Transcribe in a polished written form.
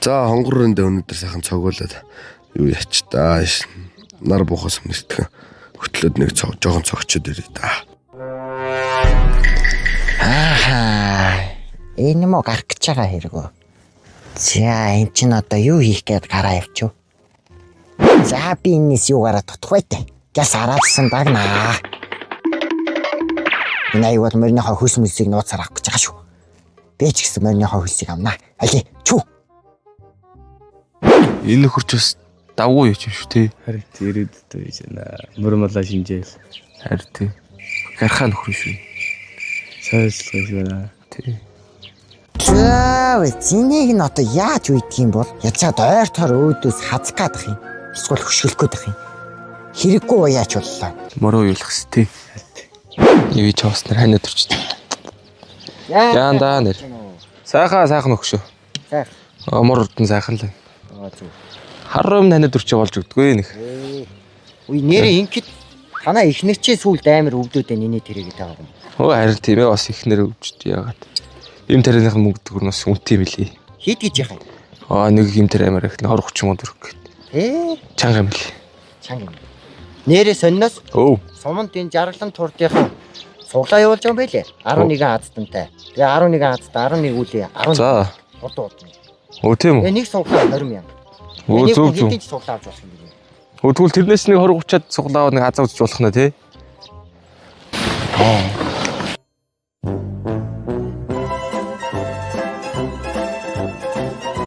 За хонгорын дэ өнөдөр сайхан цогоолоод юу яч та нар буухаас өмнөсдгөө хөтлөөд нэг жоохон цогчод ирээ та. Энэ мө гарах гэж байгаа хэрэгөө. За эн чин одоо юу хийх гээд гараа явчих. За би энэс юугаараа тутах байтэ. Гяс араадсан дагнаа. Энэ аюул мөрнийхөө хөлс мүсийг нууцаар авах гэж байгаа шүү. Би ч гэсэн мөрнийхөө хөлсийг авнаа. Али чүү. Энэ нөхөрч бас давгүй юм шүү тий. Харин ирээд дөө гэж байна. Мөрмөлөө шинжээл. Харин тий. Гархаа нөхөр шүү. Сайжлах юм байна. Тий. За зинийг нь одоо яаж үйдэх юм бол ячаад ойр тоор өөдөөс хазах гадах юм. Эсвэл хөшгөлөх гээд байх юм. Хэрэггүй уяач боллоо. Мөрөө юулах хэв тий. Юу ч хоосноор хань өдөрч. Яан даа нэр. Сайхан өгшөө. Сайхан. Мөр урдан сайхан л. Зүг. Харам хань өдөрч болж өгдөггүй нэг. Үе нэрээ ингээд танаа ихнэрчээ сүлд амар өвдөөд энэ тэрэгэд байгаа юм. Хөө харин тийм ээ бас ихнэр өвчт яагаад. Им тэрнийх нь мөнгө төгөр нас үнэтэй мөлий. Хит гэж яхаа. Нэг им тэр амар их 20-30 мөнгө төгрөг гэд. Чанга юм лээ. Чанга юм. Нэрээ сонноос суманд энэ жаргалан турдынхаа суглаа явуулж байгаа юм байлээ. 11 аздантай. Тэгээ 11 азтай 11 үлээ 10. За. Удуу. Тийм үү? Тэгээ нэг суглаа 20,000. Өө зөв. Хэдийн ч суглаа авч болох юм бэ? Тэгвэл тэрнээс нэг 20-30-аад суглаа нэг азаа үзэж болох нэ тий?